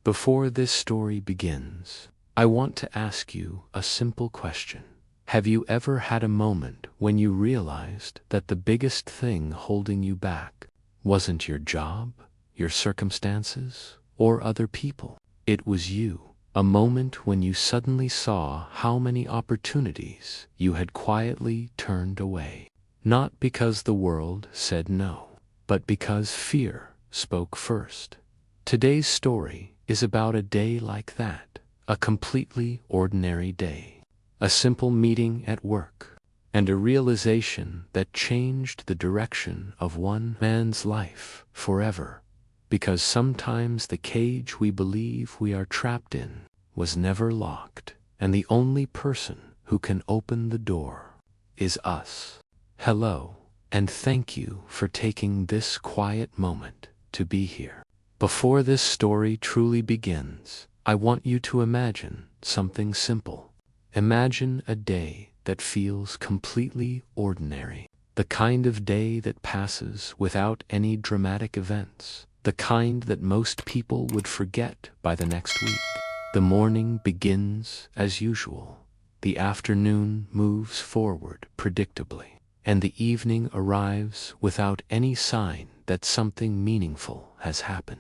Before this story begins, I want to ask you a simple question. Have you ever had a moment when you realized that the biggest thing holding you back wasn't your job, your circumstances, or other people? It was you. A moment when you suddenly saw how many opportunities you had quietly turned away. Not because the world said no, but because fear spoke first. Today's story is about a day like that, a completely ordinary day. A simple meeting at work, and a realization that changed the direction of one man's life forever. Because sometimes the cage we believe we are trapped in was never locked, and the only person who can open the door is us. Hello, and thank you for taking this quiet moment to be here. Before this story truly begins, I want you to imagine something simple. Imagine a day that feels completely ordinary, the kind of day that passes without any dramatic events, the kind that most people would forget by the next week. The morning begins as usual, the afternoon moves forward predictably, and the evening arrives without any sign that something meaningful has happened.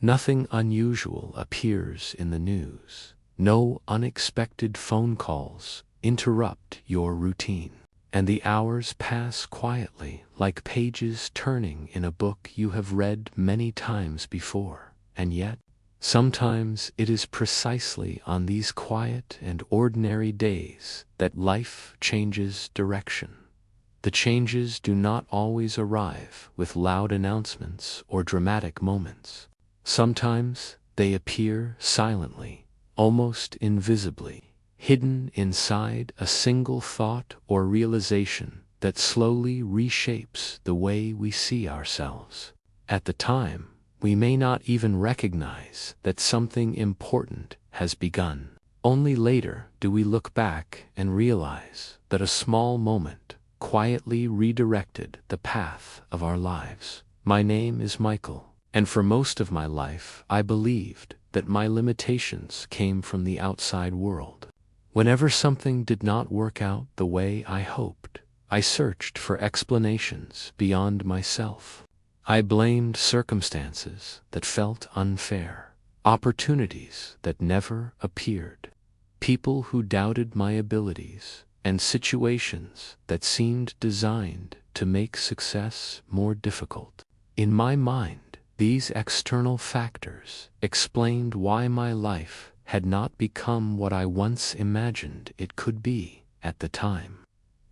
Nothing unusual appears in the news. No unexpected phone calls interrupt your routine, and the hours pass quietly like pages turning in a book you have read many times before. And yet, sometimes it is precisely on these quiet and ordinary days that life changes direction. The changes do not always arrive with loud announcements or dramatic moments. Sometimes they appear silently, almost invisibly, hidden inside a single thought or realization that slowly reshapes the way we see ourselves. At the time, we may not even recognize that something important has begun. Only later do we look back and realize that a small moment quietly redirected the path of our lives. My name is Michael, and for most of my life I believed that my limitations came from the outside world. Whenever something did not work out the way I hoped, I searched for explanations beyond myself. I blamed circumstances that felt unfair, opportunities that never appeared, people who doubted my abilities, and situations that seemed designed to make success more difficult. In my mind, these external factors explained why my life had not become what I once imagined it could be at the time.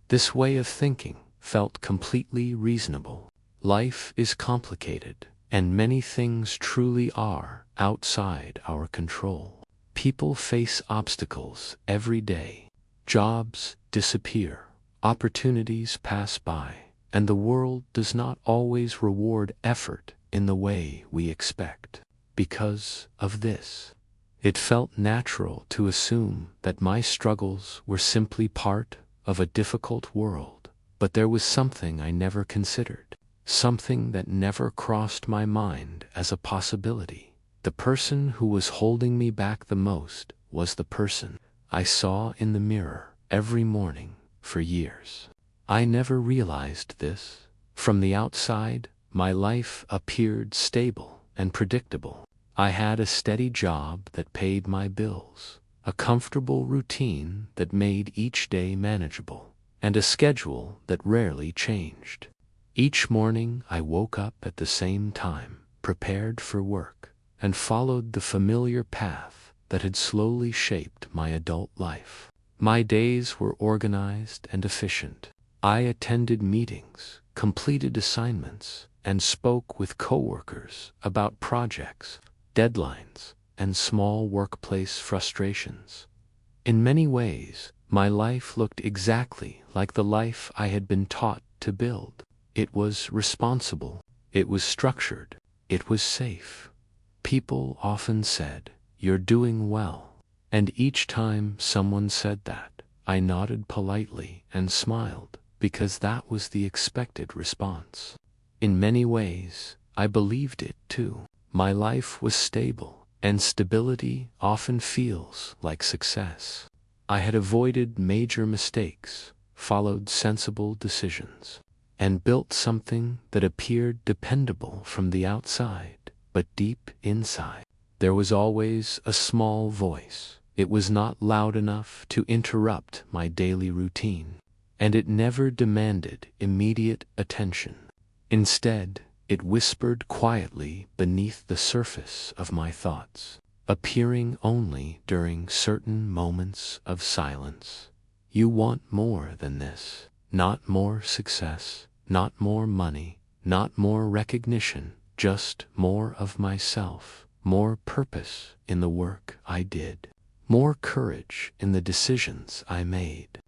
This way of thinking felt completely reasonable. Life is complicated, and many things truly are outside our control. People face obstacles every day. Jobs disappear, opportunities pass by, and the world does not always reward effort in the way we expect. Because of this, it felt natural to assume that my struggles were simply part of a difficult world. But there was something I never considered, something that never crossed my mind as a possibility. The person who was holding me back the most was the person I saw in the mirror every morning for years. I never realized this. From the outside, my life appeared stable and predictable. I had a steady job that paid my bills, a comfortable routine that made each day manageable, and a schedule that rarely changed. Each morning I woke up at the same time, prepared for work, and followed the familiar path that had slowly shaped my adult life. My days were organized and efficient. I attended meetings, completed assignments, and spoke with coworkers about projects, deadlines, and small workplace frustrations. In many ways, my life looked exactly like the life I had been taught to build. It was responsible, it was structured, it was safe. People often said, "You're doing well." And each time someone said that, I nodded politely and smiled, because that was the expected response. In many ways, I believed it too. My life was stable, and stability often feels like success. I had avoided major mistakes, followed sensible decisions, and built something that appeared dependable from the outside, but deep inside, there was always a small voice. It was not loud enough to interrupt my daily routine, and it never demanded immediate attention. Instead, it whispered quietly beneath the surface of my thoughts, appearing only during certain moments of silence. You want more than this. Not more success, not more money, not more recognition, just more of myself, more purpose in the work I did, more courage in the decisions I made,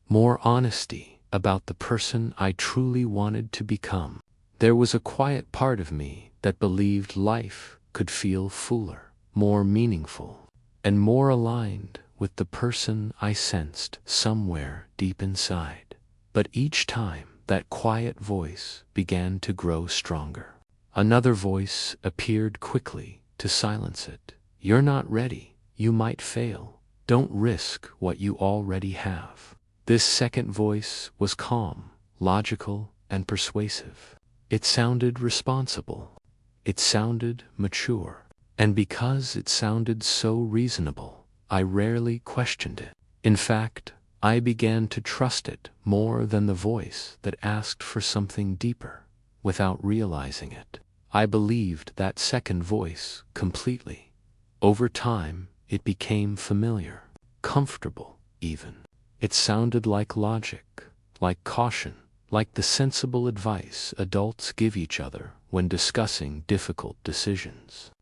more honesty about the person I truly wanted to become. There was a quiet part of me that believed life could feel fuller, more meaningful, and more aligned with the person I sensed somewhere deep inside. But each time that quiet voice began to grow stronger, another voice appeared quickly to silence it. You're not ready. You might fail. Don't risk what you already have. This second voice was calm, logical, and persuasive. It sounded responsible. It sounded mature. And because it sounded so reasonable, I rarely questioned it. In fact, I began to trust it more than the voice that asked for something deeper. Without realizing it, I believed that second voice completely. Over time, it became familiar, comfortable even. It sounded like logic, like caution, like the sensible advice adults give each other when discussing difficult decisions.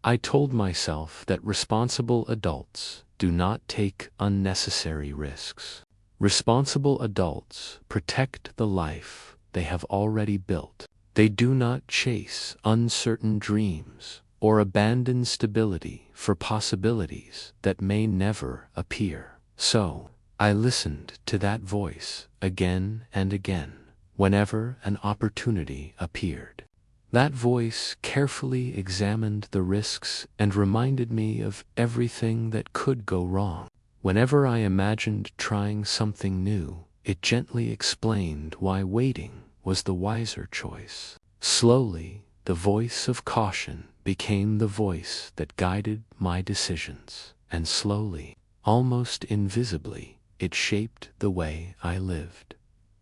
I told myself that responsible adults do not take unnecessary risks. Responsible adults protect the life they have already built. They do not chase uncertain dreams or abandon stability for possibilities that may never appear. So, I listened to that voice again and again whenever an opportunity appeared. That voice carefully examined the risks and reminded me of everything that could go wrong. Whenever I imagined trying something new, it gently explained why waiting was the wiser choice. Slowly, the voice of caution became the voice that guided my decisions, and slowly, almost invisibly, it shaped the way I lived.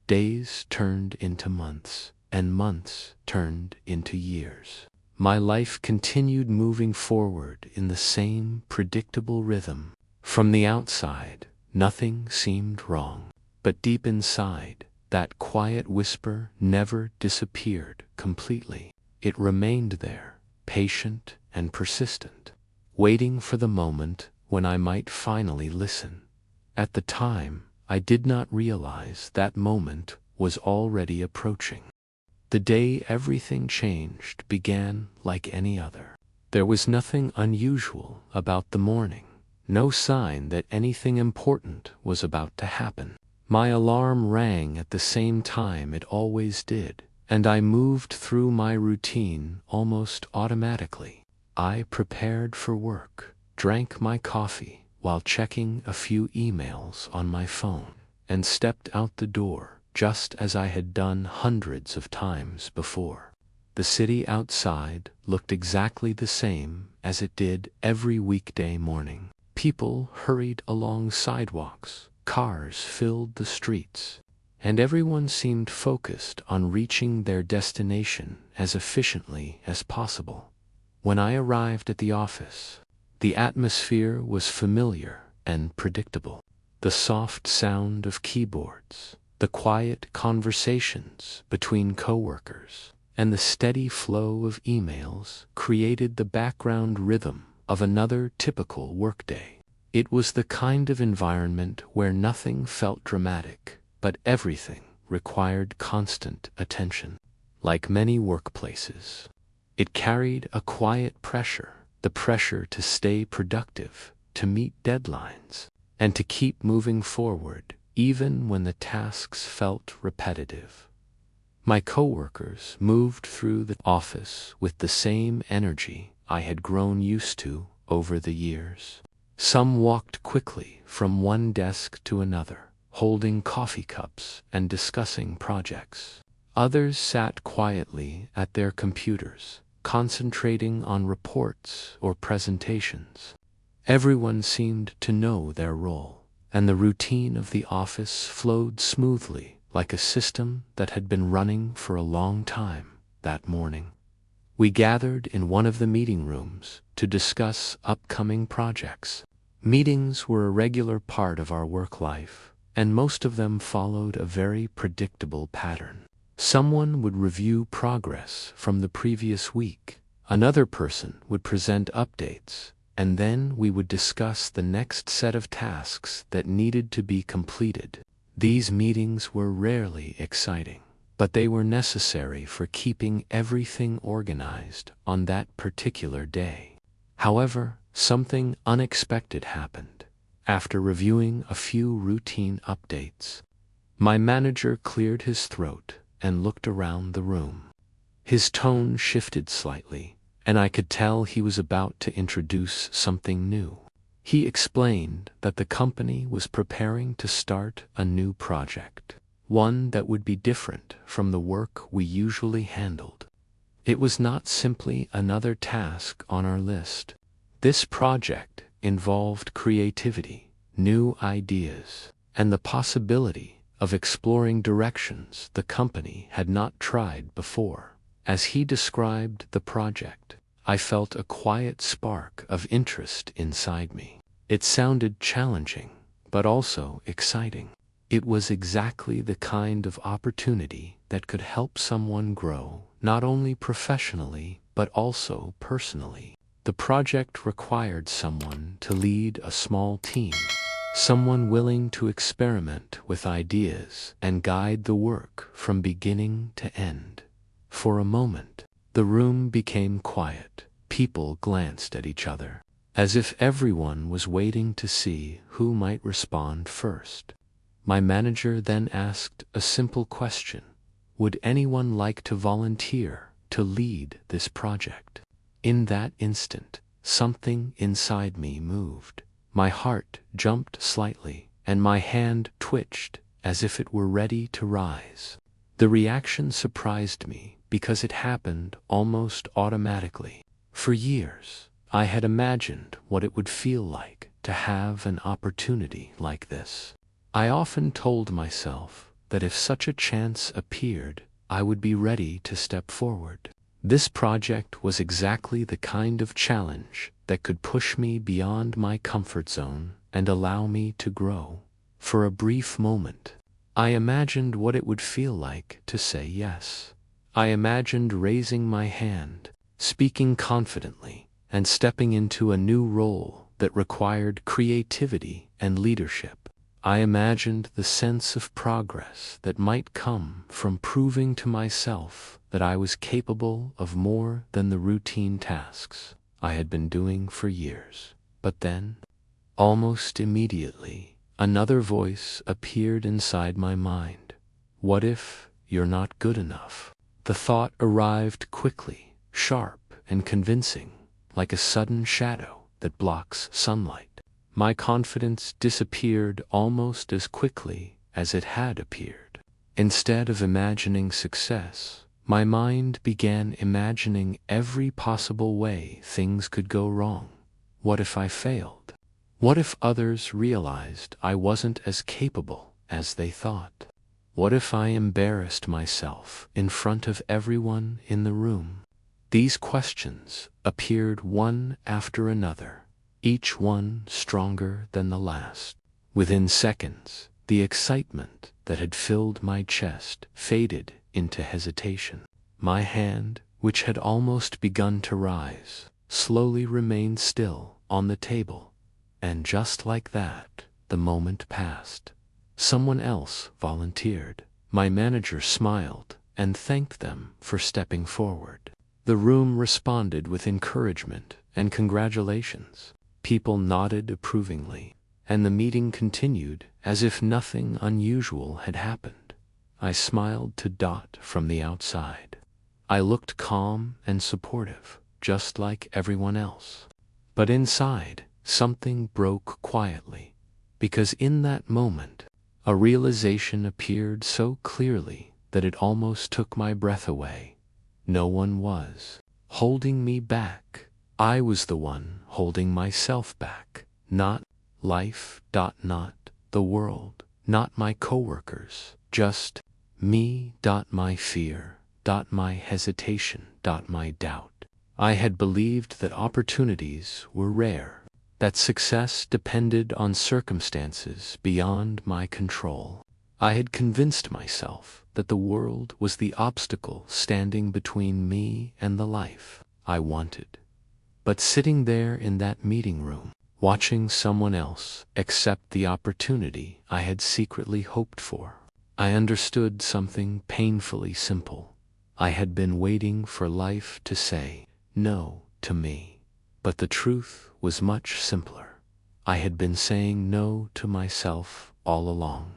Days turned into months, and months turned into years. My life continued moving forward in the same predictable rhythm. From the outside, nothing seemed wrong, but deep inside, that quiet whisper never disappeared completely. It remained there, patient and persistent, waiting for the moment when I might finally listen. At the time, I did not realize that moment was already approaching. The day everything changed began like any other. There was nothing unusual about the morning, no sign that anything important was about to happen. My alarm rang at the same time it always did, and I moved through my routine almost automatically. I prepared for work, drank my coffee while checking a few emails on my phone, and stepped out the door just as I had done hundreds of times before. The city outside looked exactly the same as it did every weekday morning. People hurried along sidewalks, cars filled the streets, and everyone seemed focused on reaching their destination as efficiently as possible. When I arrived at the office, the atmosphere was familiar and predictable. The soft sound of keyboards, the quiet conversations between coworkers, and the steady flow of emails created the background rhythm of another typical workday. It was the kind of environment where nothing felt dramatic, but everything required constant attention. Like many workplaces, it carried a quiet pressure, the pressure to stay productive, to meet deadlines, and to keep moving forward even when the tasks felt repetitive. My coworkers moved through the office with the same energy I had grown used to over the years. Some walked quickly from one desk to another, holding coffee cups and discussing projects. Others sat quietly at their computers, concentrating on reports or presentations. Everyone seemed to know their role, and the routine of the office flowed smoothly like a system that had been running for a long time. That morning, we gathered in one of the meeting rooms to discuss upcoming projects. Meetings were a regular part of our work life, and most of them followed a very predictable pattern. Someone would review progress from the previous week, another person would present updates, and then we would discuss the next set of tasks that needed to be completed. These meetings were rarely exciting, but they were necessary for keeping everything organized on that particular day. However, something unexpected happened. After reviewing a few routine updates, my manager cleared his throat and looked around the room. His tone shifted slightly, and I could tell he was about to introduce something new. He explained that the company was preparing to start a new project, one that would be different from the work we usually handled. It was not simply another task on our list. This project involved creativity, new ideas, and the possibility of exploring directions the company had not tried before. As he described the project, I felt a quiet spark of interest inside me. It sounded challenging, but also exciting. It was exactly the kind of opportunity that could help someone grow, not only professionally, but also personally. The project required someone to lead a small team, someone willing to experiment with ideas and guide the work from beginning to end. For a moment, the room became quiet. People glanced at each other, as if everyone was waiting to see who might respond first. My manager then asked a simple question: would anyone like to volunteer to lead this project? In that instant, something inside me moved. My heart jumped slightly, and my hand twitched as if it were ready to rise. The reaction surprised me because it happened almost automatically. For years, I had imagined what it would feel like to have an opportunity like this. I often told myself that if such a chance appeared, I would be ready to step forward. This project was exactly the kind of challenge that could push me beyond my comfort zone and allow me to grow. For a brief moment, I imagined what it would feel like to say yes. I imagined raising my hand, speaking confidently, and stepping into a new role that required creativity and leadership. I imagined the sense of progress that might come from proving to myself that I was capable of more than the routine tasks I had been doing for years. But then, almost immediately, another voice appeared inside my mind. What if you're not good enough? The thought arrived quickly, sharp and convincing, like a sudden shadow that blocks sunlight. My confidence disappeared almost as quickly as it had appeared. Instead of imagining success, my mind began imagining every possible way things could go wrong. What if I failed? What if others realized I wasn't as capable as they thought? What if I embarrassed myself in front of everyone in the room? These questions appeared one after another, each one stronger than the last. Within seconds, the excitement that had filled my chest faded into hesitation. My hand, which had almost begun to rise, slowly remained still on the table. And just like that, the moment passed. Someone else volunteered. My manager smiled and thanked them for stepping forward. The room responded with encouragement and congratulations. People nodded approvingly, and the meeting continued as if nothing unusual had happened. I smiled to Dot from the outside. I looked calm and supportive, just like everyone else. But inside, something broke quietly, because in that moment, a realization appeared so clearly that it almost took my breath away. No one was holding me back. I was the one holding myself back. Not life, not the world, not my coworkers, just me, my fear, my hesitation, my doubt. I had believed that opportunities were rare, that success depended on circumstances beyond my control. I had convinced myself that the world was the obstacle standing between me and the life I wanted. But sitting there in that meeting room, watching someone else accept the opportunity I had secretly hoped for, I understood something painfully simple. I had been waiting for life to say no to me. But the truth was much simpler. I had been saying no to myself all along.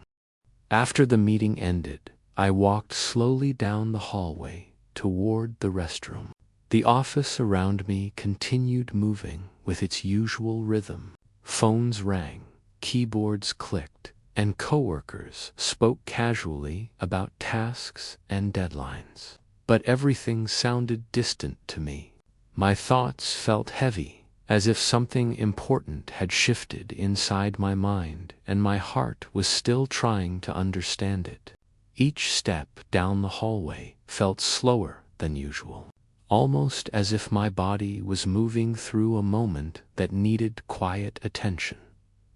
After the meeting ended, I walked slowly down the hallway toward the restroom. The office around me continued moving with its usual rhythm. Phones rang, keyboards clicked, and coworkers spoke casually about tasks and deadlines. But everything sounded distant to me. My thoughts felt heavy, as if something important had shifted inside my mind and my heart was still trying to understand it. Each step down the hallway felt slower than usual, almost as if my body was moving through a moment that needed quiet attention.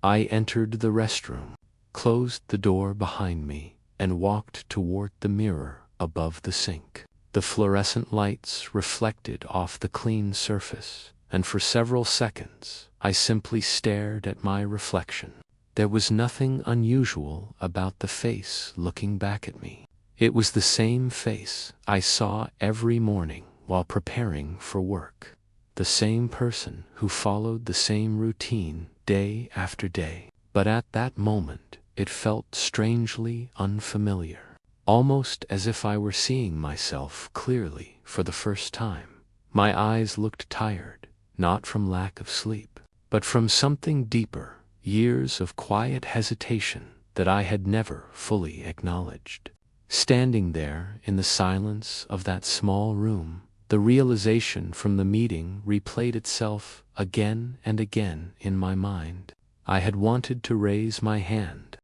I entered the restroom, closed the door behind me, and walked toward the mirror above the sink. The fluorescent lights reflected off the clean surface, and for several seconds I simply stared at my reflection. There was nothing unusual about the face looking back at me. It was the same face I saw every morning while preparing for work. The same person who followed the same routine day after day. But at that moment, it felt strangely unfamiliar. Almost as if I were seeing myself clearly for the first time. My eyes looked tired, not from lack of sleep, but from something deeper, years of quiet hesitation that I had never fully acknowledged. Standing there in the silence of that small room, the realization from the meeting replayed itself again and again in my mind. I had wanted to raise my hand.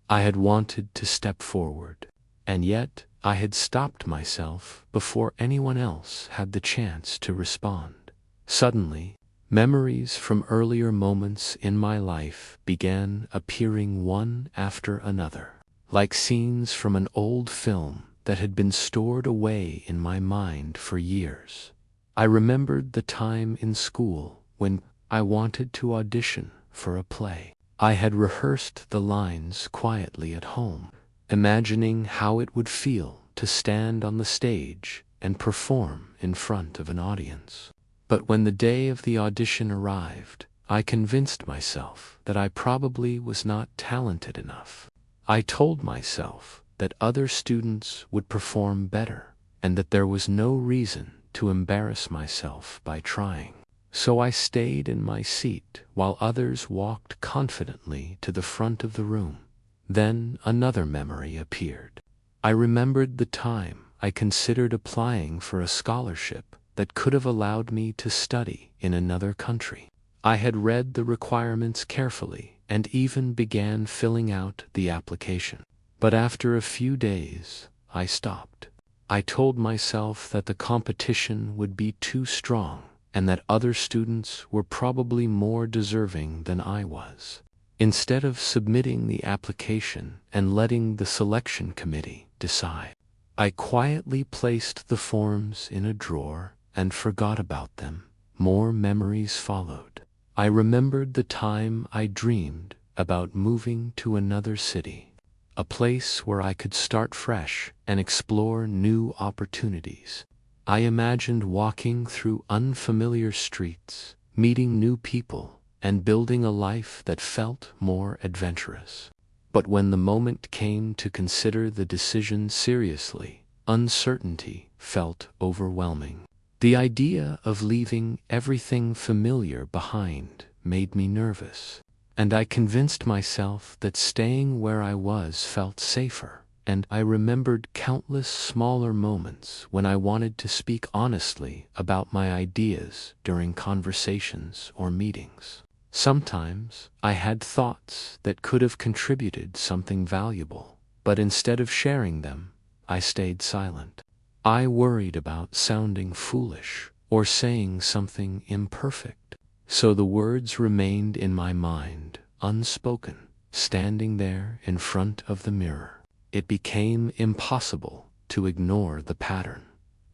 I had wanted to step forward. And yet, I had stopped myself before anyone else had the chance to respond. Suddenly, memories from earlier moments in my life began appearing one after another, like scenes from an old film that had been stored away in my mind for years. I remembered the time in school when I wanted to audition for a play. I had rehearsed the lines quietly at home, imagining how it would feel to stand on the stage and perform in front of an audience. But when the day of the audition arrived, I convinced myself that I probably was not talented enough. I told myself that other students would perform better and that there was no reason to embarrass myself by trying. So I stayed in my seat while others walked confidently to the front of the room. Then another memory appeared. I remembered the time I considered applying for a scholarship that could have allowed me to study in another country. I had read the requirements carefully and even began filling out the application. But after a few days, I stopped. I told myself that the competition would be too strong and that other students were probably more deserving than I was. Instead of submitting the application and letting the selection committee decide, I quietly placed the forms in a drawer and forgot about them. More memories followed. I remembered the time I dreamed about moving to another city, a place where I could start fresh and explore new opportunities. I imagined walking through unfamiliar streets, meeting new people, and building a life that felt more adventurous. But when the moment came to consider the decision seriously, uncertainty felt overwhelming. The idea of leaving everything familiar behind made me nervous, and I convinced myself that staying where I was felt safer. And I remembered countless smaller moments when I wanted to speak honestly about my ideas during conversations or meetings. Sometimes I had thoughts that could have contributed something valuable, but instead of sharing them, I stayed silent. I worried about sounding foolish or saying something imperfect, so the words remained in my mind, unspoken, standing there in front of the mirror. It became impossible to ignore the pattern.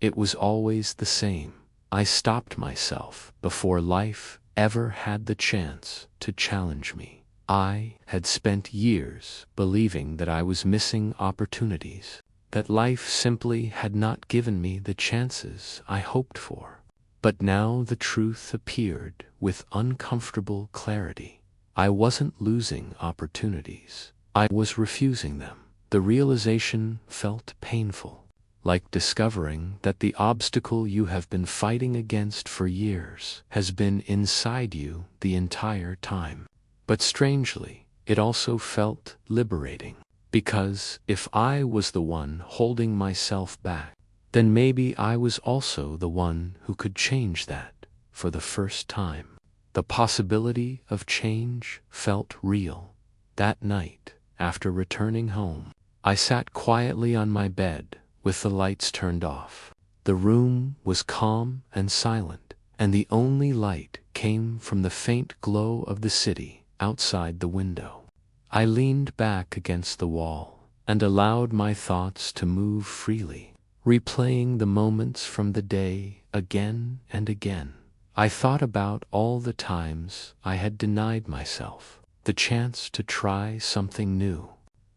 It was always the same. I stopped myself before life ever had the chance to challenge me. I had spent years believing that I was missing opportunities, that life simply had not given me the chances I hoped for. But now the truth appeared with uncomfortable clarity. I wasn't losing opportunities. I was refusing them. The realization felt painful, like discovering that the obstacle you have been fighting against for years has been inside you the entire time. But strangely, it also felt liberating, because if I was the one holding myself back, then maybe I was also the one who could change that for the first time. The possibility of change felt real. That night, after returning home, I sat quietly on my bed with the lights turned off. The room was calm and silent, and the only light came from the faint glow of the city outside the window. I leaned back against the wall and allowed my thoughts to move freely, replaying the moments from the day again and again. I thought about all the times I had denied myself the chance to try something new.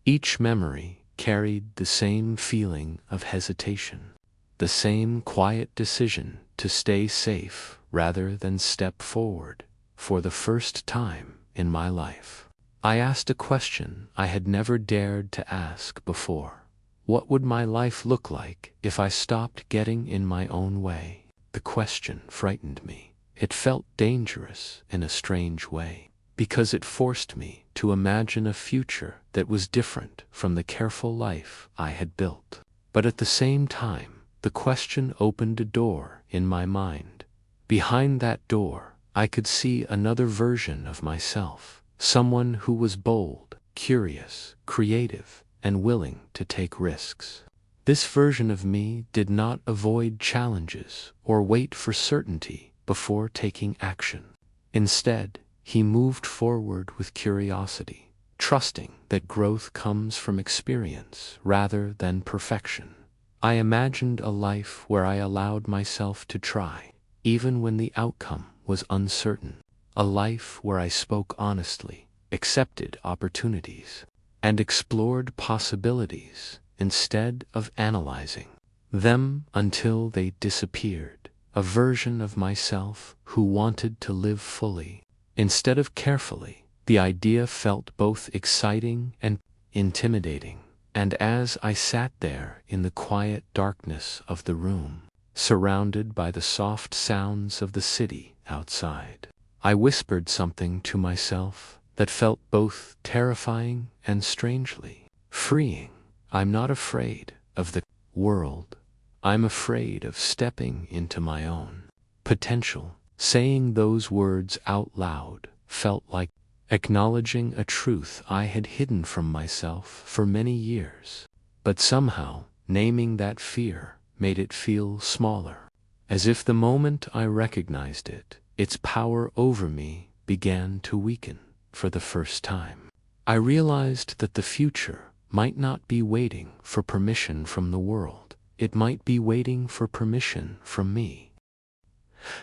Each memory carried the same feeling of hesitation, the same quiet decision to stay safe rather than step forward. For the first time in my life, I asked a question I had never dared to ask before. What would my life look like if I stopped getting in my own way? The question frightened me. It felt dangerous in a strange way, because it forced me to imagine a future that was different from the careful life I had built. But at the same time, the question opened a door in my mind. Behind that door, I could see another version of myself, someone who was bold, curious, creative, and willing to take risks. This version of me did not avoid challenges or wait for certainty before taking action. Instead, he moved forward with curiosity, trusting that growth comes from experience rather than perfection. I imagined a life where I allowed myself to try, even when the outcome was uncertain. A life where I spoke honestly, accepted opportunities, and explored possibilities instead of analyzing them until they disappeared. A version of myself who wanted to live fully instead of carefully. The idea felt both exciting and intimidating, and as I sat there in the quiet darkness of the room, surrounded by the soft sounds of the city outside, I whispered something to myself that felt both terrifying and strangely freeing. I'm not afraid of the world. I'm afraid of stepping into my own potential. Saying those words out loud felt like acknowledging a truth I had hidden from myself for many years. But somehow, naming that fear made it feel smaller, as if the moment I recognized it, its power over me began to weaken. For the first time, I realized that the future might not be waiting for permission from the world. It might be waiting for permission from me.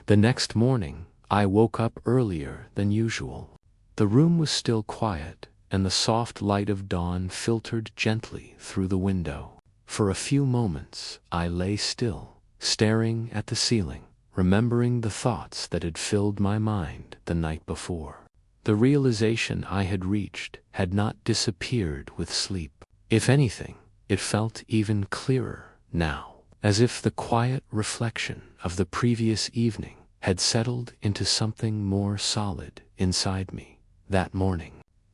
The next morning, I woke up earlier than usual. The room was still quiet, and the soft light of dawn filtered gently through the window. For a few moments, I lay still, staring at the ceiling, remembering the thoughts that had filled my mind the night before. The realization I had reached had not disappeared with sleep. If anything, it felt even clearer now. as if the quiet reflection of the previous evening had settled into something more solid inside me. That morning,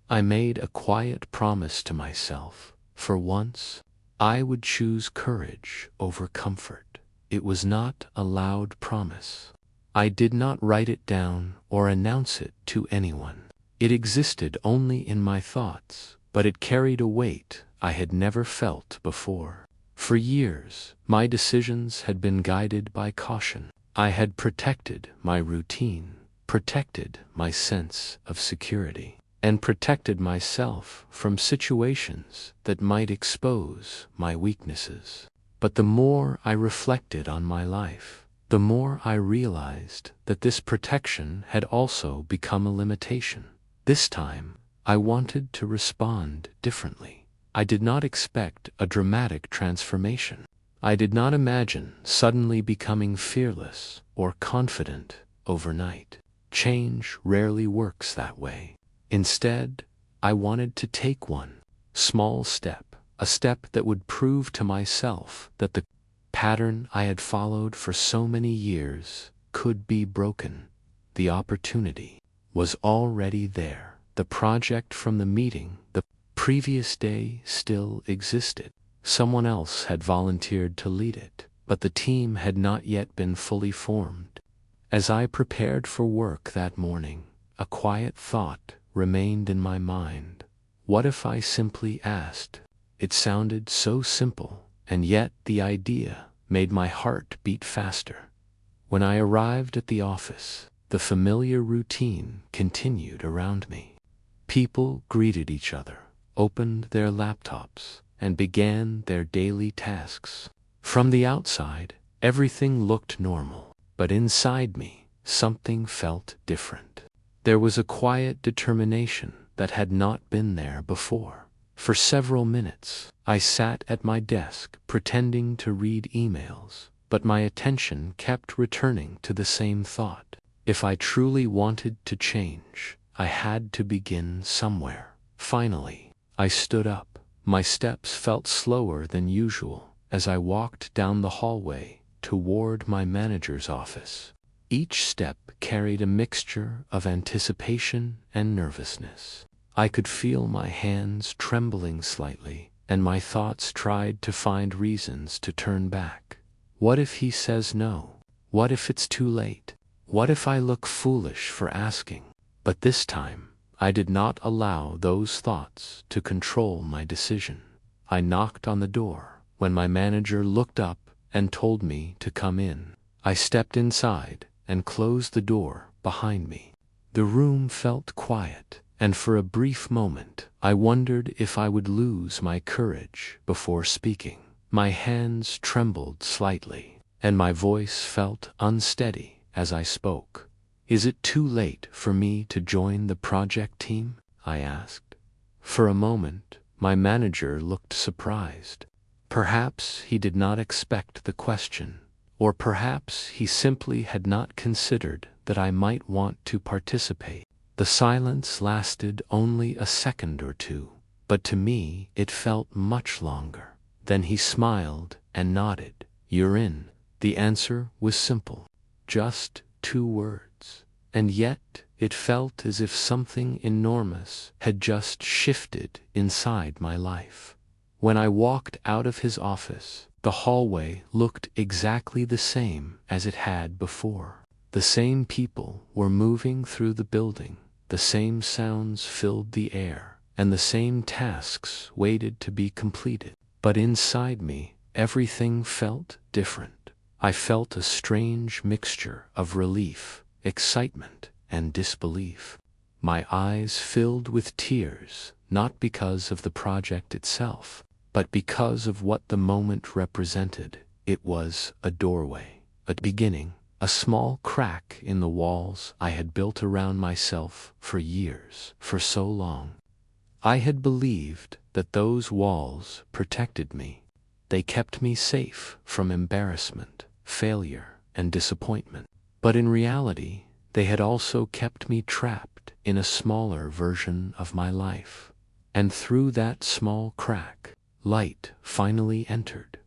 I made a quiet promise to myself. For once, I would choose courage over comfort. It was not a loud promise. I did not write it down or announce it to anyone. It existed only in my thoughts, but it carried a weight I had never felt before. For years, my decisions had been guided by caution. I had protected my routine, protected my sense of security, and protected myself from situations that might expose my weaknesses. But the more I reflected on my life, the more I realized that this protection had also become a limitation. This time, I wanted to respond differently. I did not expect a dramatic transformation. I did not imagine suddenly becoming fearless or confident overnight. Change rarely works that way. Instead, I wanted to take one small step, a step that would prove to myself that the pattern I had followed for so many years could be broken. The opportunity was already there. The project from the meeting the previous day still existed. Someone else had volunteered to lead it, but the team had not yet been fully formed. As I prepared for work that morning, a quiet thought remained in my mind. What if I simply asked? It sounded so simple, and yet the idea made my heart beat faster. When I arrived at the office, the familiar routine continued around me. People greeted each other, opened their laptops, and began their daily tasks. From the outside, everything looked normal, but inside me, something felt different. There was a quiet determination that had not been there before. For several minutes, I sat at my desk pretending to read emails, but my attention kept returning to the same thought. If I truly wanted to change, I had to begin somewhere. Finally, I stood up. My steps felt slower than usual as I walked down the hallway toward my manager's office. Each step carried a mixture of anticipation and nervousness. I could feel my hands trembling slightly, and my thoughts tried to find reasons to turn back. What if he says no? What if it's too late? What if I look foolish for asking? But this time, I did not allow those thoughts to control my decision. I knocked on the door when my manager looked up and told me to come in. I stepped inside and closed the door behind me. The room felt quiet, and for a brief moment, I wondered if I would lose my courage before speaking. My hands trembled slightly, and my voice felt unsteady as I spoke. "Is it too late for me to join the project team?" I asked. For a moment, my manager looked surprised. Perhaps he did not expect the question, or perhaps he simply had not considered that I might want to participate. The silence lasted only a second or two, but to me it felt much longer. Then he smiled and nodded. "You're in." The answer was simple, just 2 words, and yet it felt as if something enormous had just shifted inside my life. When I walked out of his office, the hallway looked exactly the same as it had before. The same people were moving through the building, the same sounds filled the air, and the same tasks waited to be completed. But inside me, everything felt different. I felt a strange mixture of relief, excitement, and disbelief. My eyes filled with tears, not because of the project itself, but because of what the moment represented. It was a doorway, a beginning, a small crack in the walls I had built around myself for years, for so long. I had believed that those walls protected me. They kept me safe from embarrassment, failure, and disappointment. But in reality, they had also kept me trapped in a smaller version of my life. And through that small crack, light finally entered.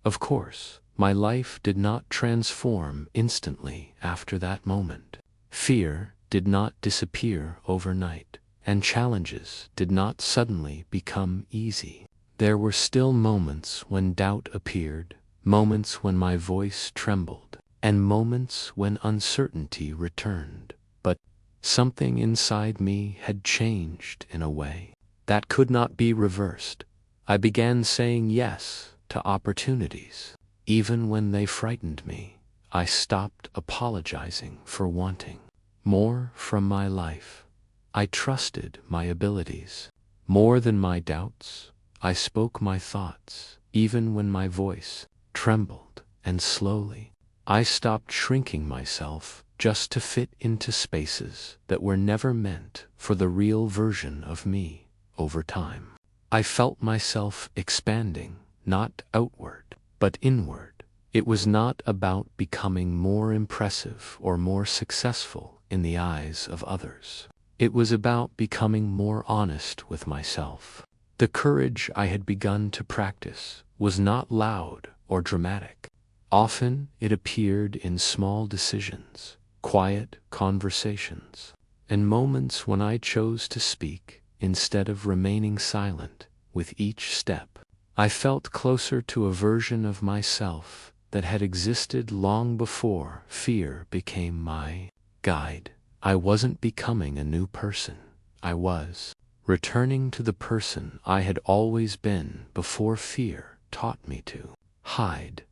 Of course, my life did not transform instantly after that moment. Fear did not disappear overnight, and challenges did not suddenly become easy. There were still moments when doubt appeared, moments when my voice trembled, and moments when uncertainty returned. But something inside me had changed in a way that could not be reversed. I began saying yes to opportunities. Even when they frightened me, I stopped apologizing for wanting more from my life. I trusted my abilities. More than my doubts, I spoke my thoughts, even when my voice trembled, and slowly, I stopped shrinking myself just to fit into spaces that were never meant for the real version of me. Over time, I felt myself expanding, not outward, but inward. It was not about becoming more impressive or more successful in the eyes of others. It was about becoming more honest with myself. The courage I had begun to practice was not loud or dramatic. Often it appeared in small decisions, quiet conversations, and moments when I chose to speak instead of remaining silent. With each step, I felt closer to a version of myself that had existed long before fear became my guide. I wasn't becoming a new person. I was returning to the person I had always been before fear taught me to hide.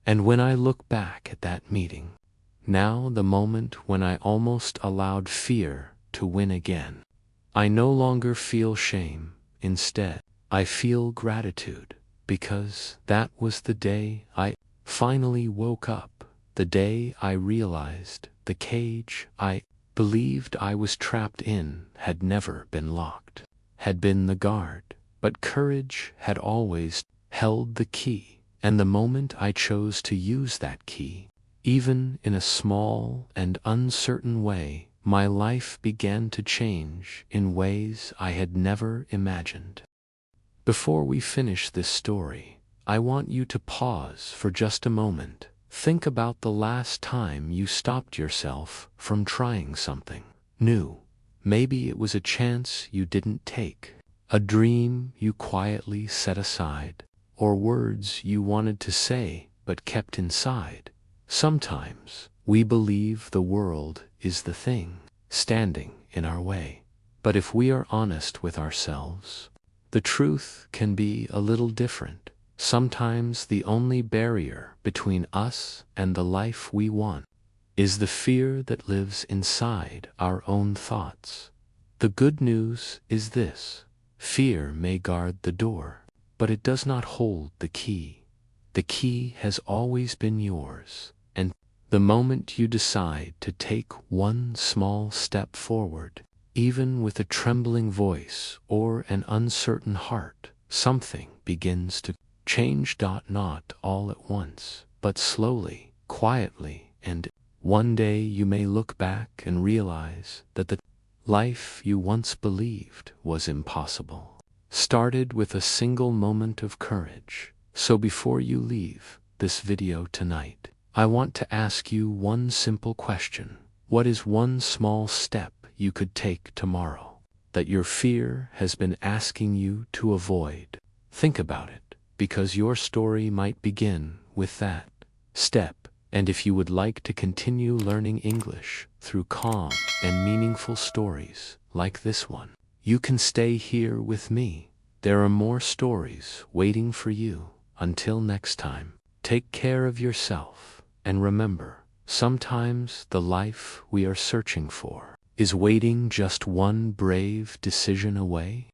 And when I look back at that meeting, now the moment when I almost allowed fear to win again, I no longer feel shame. Instead, I feel gratitude, because that was the day I finally woke up, the day I realized the cage I believed I was trapped in had never been locked, had been the guard, but courage had always held the key. And the moment I chose to use that key, even in a small and uncertain way, my life began to change in ways I had never imagined. Before we finish this story, I want you to pause for just a moment. Think about the last time you stopped yourself from trying something new. Maybe it was a chance you didn't take, a dream you quietly set aside, or words you wanted to say but kept inside. Sometimes we believe the world is the thing standing in our way. But if we are honest with ourselves, the truth can be a little different. Sometimes the only barrier between us and the life we want is the fear that lives inside our own thoughts. The good news is this: fear may guard the door, but it does not hold the key. The key has always been yours, and the moment you decide to take one small step forward, even with a trembling voice or an uncertain heart, something begins to change. Not all at once, but slowly, quietly, and one day you may look back and realize that the life you once believed was impossible started with a single moment of courage. So before you leave this video tonight, I want to ask you one simple question. What is one small step you could take tomorrow that your fear has been asking you to avoid? Think about it, because your story might begin with that step. And if you would like to continue learning English through calm and meaningful stories like this one, you can stay here with me. There are more stories waiting for you. Until next time, take care of yourself, and remember, sometimes the life we are searching for is waiting just one brave decision away.